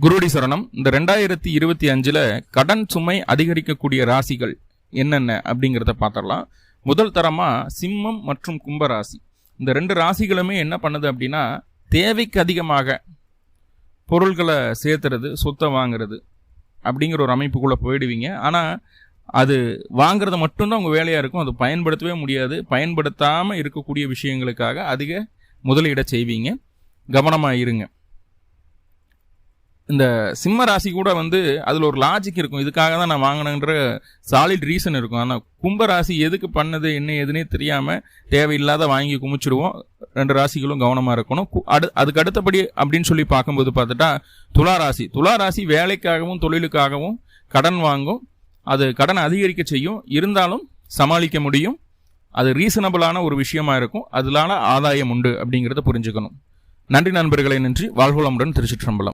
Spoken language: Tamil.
குருடி சரணம். இந்த 2025 கடன் சுமை அதிகரிக்கக்கூடிய ராசிகள் என்னென்ன அப்படிங்கிறத பார்த்துடலாம். முதல் தரமா சிம்மம் மற்றும் கும்பராசி. இந்த ரெண்டு ராசிகளுமே என்ன பண்ணுது அப்படின்னா, தேவைக்கு அதிகமாக பொருள்களை சேர்த்துறது, சொத்தை வாங்குறது அப்படிங்கிற ஒரு அமைப்புக்குள்ளே போயிடுவீங்க. ஆனால் அது வாங்குறது மட்டும்தான் உங்கள் வேலையாக இருக்கும். அது பயன்படுத்தவே முடியாது. பயன்படுத்தாமல் இருக்கக்கூடிய விஷயங்களுக்காக அதிக முதலீட செய்வீங்க. கவனமாக இருங்க. இந்த சிம்ம ராசி கூட அதில் ஒரு லாஜிக் இருக்கும். இதுக்காக தான் நான் வாங்கினேன்ற சாலிட் ரீசன் இருக்கும். ஆனால் கும்பராசி எதுக்கு பண்ணது என்ன எதுனே தெரியாமல் தேவையில்லாத வாங்கி குமிச்சிடுவோம். ரெண்டு ராசிகளும் கவனமாக இருக்கணும். அதுக்கு அடுத்தபடி அப்படின்னு சொல்லி பார்க்கும்போது பார்த்துட்டா துளாராசி வேலைக்காகவும் தொழிலுக்காகவும் கடன் வாங்கும். அது கடனை அதிகரிக்க செய்யும். இருந்தாலும் சமாளிக்க முடியும். அது ரீசனபிளான ஒரு விஷயமா இருக்கும். அதனால ஆதாயம் உண்டு அப்படிங்கிறத புரிஞ்சுக்கணும். நன்றி நண்பர்களை. நன்றி. வாழ்வளமுடன். திருச்சிற்றம்பலம்.